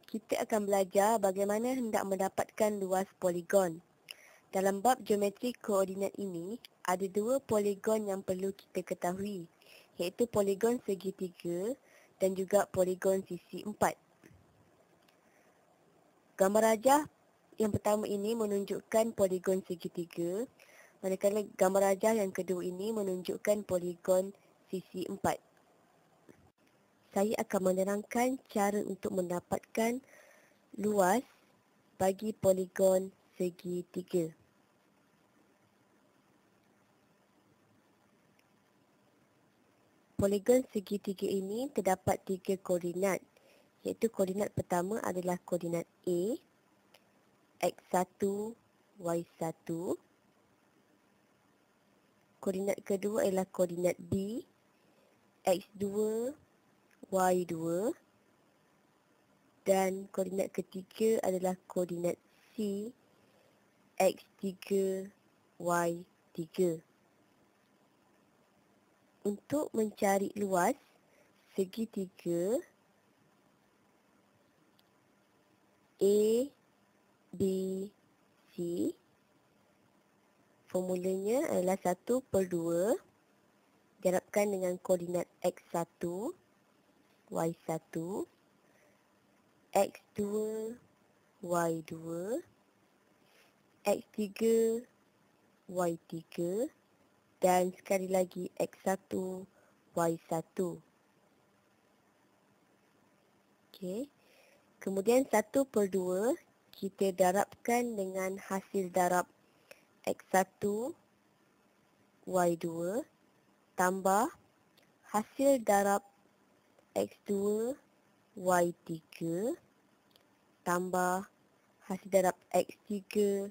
kita akan belajar bagaimana hendak mendapatkan luas poligon. Dalam bab geometri koordinat ini, ada dua poligon yang perlu kita ketahui, iaitu poligon segitiga dan juga poligon sisi empat. Gambar rajah yang pertama ini menunjukkan poligon segitiga, manakala gambar rajah yang kedua ini menunjukkan poligon sisi empat. Saya akan menerangkan cara untuk mendapatkan luas bagi poligon segitiga. Poligon segitiga ini terdapat tiga koordinat, iaitu koordinat pertama adalah koordinat A, X1, Y1. Koordinat kedua adalah koordinat B, X2, Y2. Dan koordinat ketiga adalah koordinat C, X3, Y3. Untuk mencari luas segitiga A, B, C, formulanya adalah 1/2 diharapkan dengan koordinat X1, Y1, X2, Y2, X3, Y3 dan sekali lagi X1, Y1. Okey. Kemudian 1/2 kita darabkan dengan hasil darab X1, Y2 tambah hasil darab X2, Y3 tambah hasil darab X3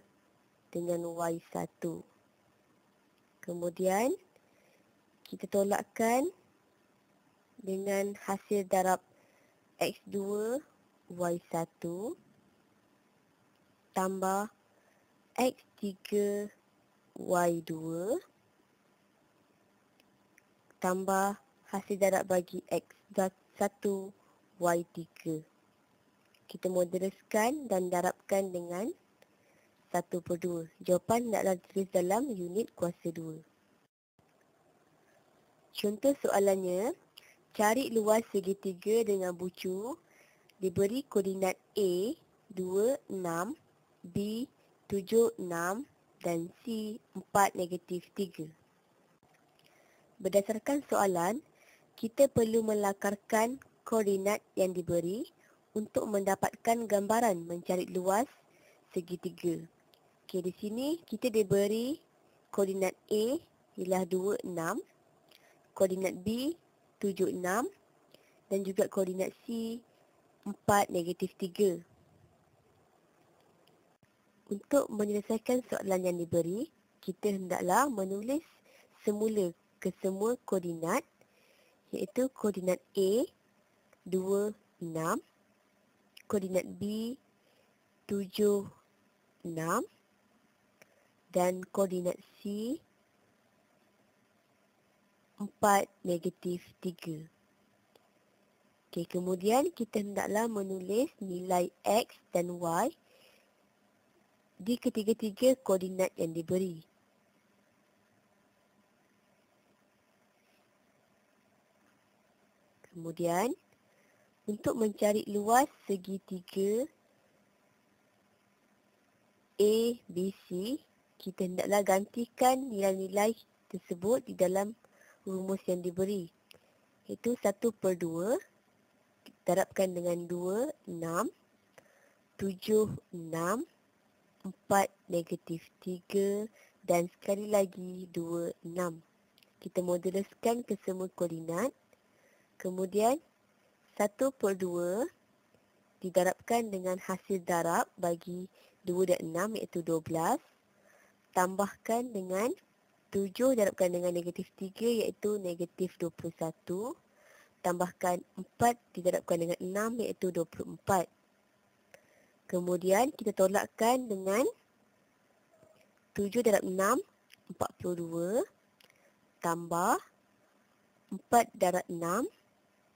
dengan Y1. Kemudian kita tolakkan dengan hasil darab X2, Y1 tambah X3, Y2 tambah hasil darab bagi X1, Y3. Kita moduluskan dan darabkan dengan 1/2. Jawapan hendaklah ditulis dalam unit kuasa 2. Contoh soalannya, cari luas segitiga dengan bucu diberi koordinat A 26, B 76 dan C 4-3. Berdasarkan soalan, kita perlu melakarkan koordinat yang diberi untuk mendapatkan gambaran mencari luas segitiga. Okey, di sini kita diberi koordinat A ialah 26, koordinat B 76 dan juga koordinat C 4-3. Untuk menyelesaikan soalan yang diberi, kita hendaklah menulis semula kesemua koordinat, iaitu koordinat A 26, koordinat B 76 dan koordinat C 4-3. Okey, kemudian kita hendaklah menulis nilai X dan Y di ketiga-tiga koordinat yang diberi. Kemudian, untuk mencari luas segitiga A, B, C, kita hendaklah gantikan nilai-nilai tersebut di dalam rumus yang diberi, iaitu 1/2 darabkan dengan 2, 6, 7, 6, 4-3 dan sekali lagi 2, 6. Kita moduluskan ke semua koordinat. Kemudian 1/2 didarabkan dengan hasil darab bagi 2 dan 6 iaitu 12. Tambahkan dengan 7 darabkan dengan -3 iaitu -21. Tambahkan 4 didarabkan dengan 6 iaitu 24. Kemudian kita tolakkan dengan 7 darab 6, 42. Tambah 4 darab 6,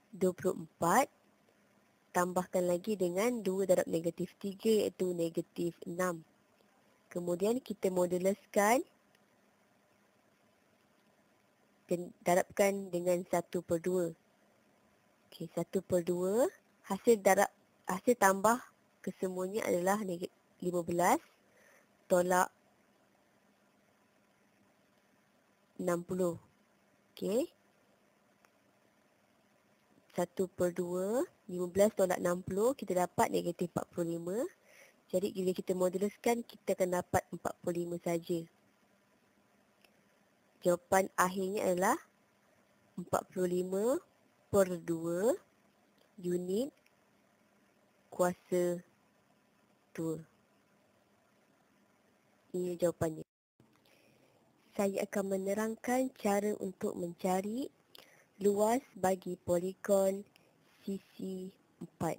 24. tambahkan lagi dengan 2 darab negatif 3 iaitu negatif 6. Kemudian kita moduluskan dan darabkan dengan 1/2. Okey, 1/2 hasil tambah kesemuanya adalah 15 tolak 60. Okey. 1/2 15 tolak 60 kita dapat negatif 45. Jadi bila kita moduluskan kita akan dapat 45 saja. Jawapan akhirnya adalah 45/2 unit kuasa 2. Ini jawapannya. Saya akan menerangkan cara untuk mencari luas bagi poligon sisi 4.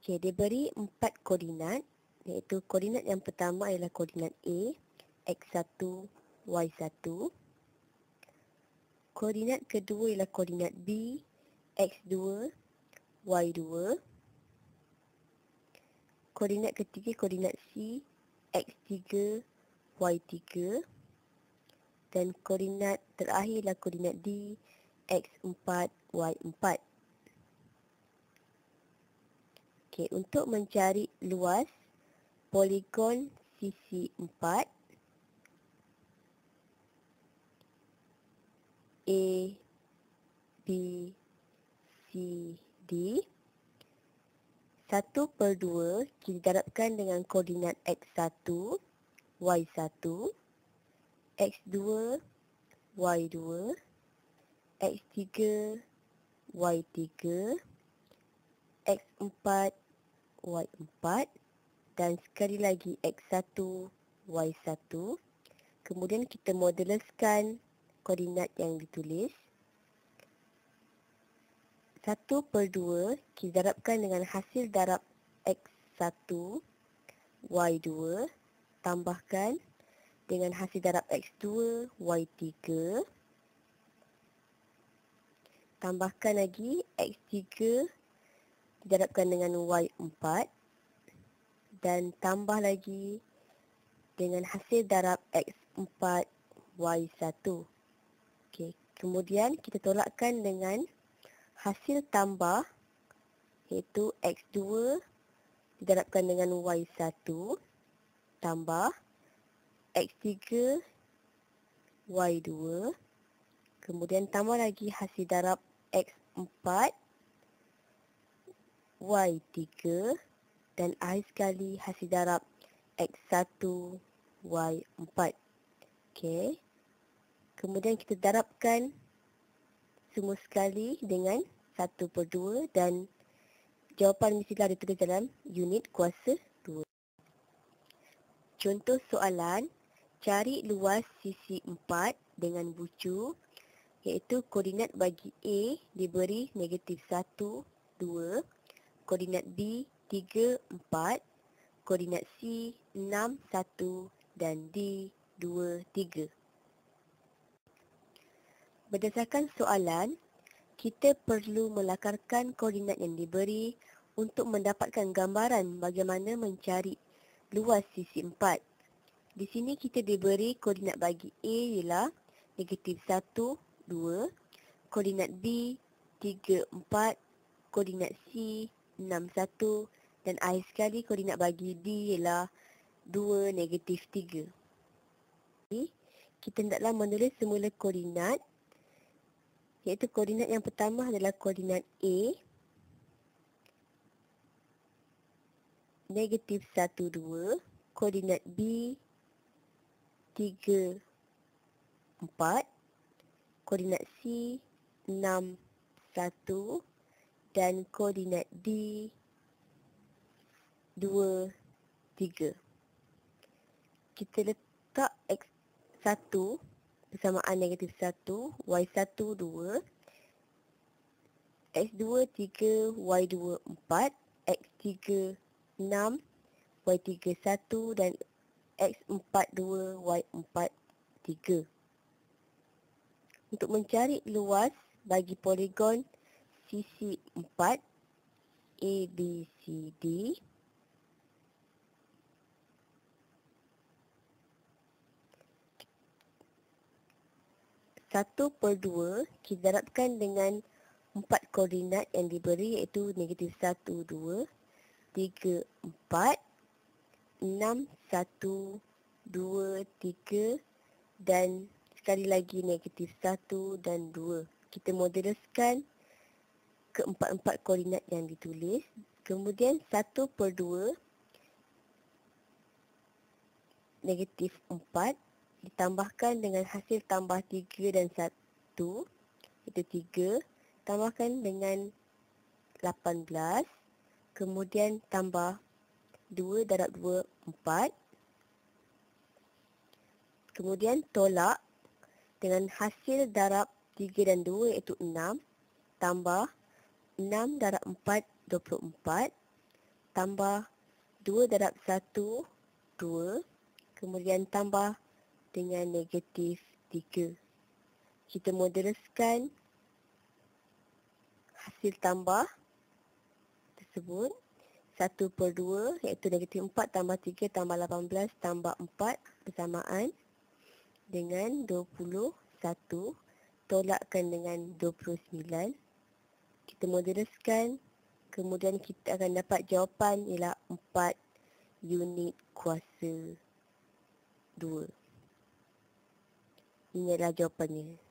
Okey, diberi 4 koordinat, iaitu koordinat yang pertama adalah koordinat A, x1, y1. Koordinat kedua ialah koordinat B, x2, y2. Koordinat ketiga koordinat C, x3, y3. Dan koordinat terakhir ialah koordinat D, x4, y4. Okey, untuk mencari luas poligon sisi 4 A, B, C, D, 1/2 kita darabkan dengan koordinat x1, y1, x2, y2, x3, y3, x4, y4 dan sekali lagi x1, y1. Kemudian kita moduluskan koordinat yang ditulis. 1/2 kita darabkan dengan hasil darab x1, y2 tambahkan dengan hasil darab x2, y3 tambahkan lagi x3 didarabkan dengan y4 dan tambah lagi dengan hasil darab x4, y1. Okey, kemudian kita tolakkan dengan hasil tambah iaitu x2 didarabkan dengan y1 tambah x3, y2 kemudian tambah lagi hasil darab x4, y3 dan akhir sekali hasil darab x1, y4. Okey. Kemudian kita darabkan semua sekali dengan 1/2 dan jawapan mestilah ditulis dalam unit kuasa 2. Contoh soalan, cari luas sisi 4 dengan bucu iaitu koordinat bagi A diberi negatif 1, 2, koordinat B 3, 4, koordinat C 6, 1 dan D 2, 3. Berdasarkan soalan, kita perlu melakarkan koordinat yang diberi untuk mendapatkan gambaran bagaimana mencari luas sisi 4. Di sini kita diberi koordinat bagi A ialah negatif 1, 2, koordinat B 3, 4, koordinat C 6, 1 dan akhir sekali koordinat bagi D ialah 2, negatif 3. Kita hendaklah menulis semula koordinat iaitu koordinat yang pertama adalah koordinat A negatif 1, 2, koordinat B 3, 4, koordinat C 6, 1 dan koordinat D 2, 3. Kita letak x1 bersamaan negatif 1, y1 2, x2 3, y2 4, x3 6, y3 1 dan x4 2, y4 3. Untuk mencari luas bagi poligon sisi 4 ABCD, satu per 2 kita darabkan dengan 4 koordinat yang diberi, iaitu negatif 1, 2, 3, 4, 6, 1, 2, 3 dan sekali lagi negatif 1 dan 2. Kita moduluskan keempat-empat koordinat yang ditulis. Kemudian 1 per 2 negatif 4 ditambahkan dengan hasil tambah 3 dan 1, iaitu 3, tambahkan dengan 18, kemudian tambah 2 darab 2, 4, kemudian tolak dengan hasil darab 3 dan 2 iaitu 6, tambah 6 darab 4, 24, tambah 2 darab 1, 2, kemudian tambah dengan negatif 3. Kita moduluskan hasil tambah tersebut. 1 per 2 iaitu negatif 4 tambah 3 tambah 18 tambah 4 bersamaan dengan 21. Tolakkan dengan 29. Kita moduluskan. Kemudian kita akan dapat jawapan ialah 4 unit kuasa 2. Ini adalah jawapannya.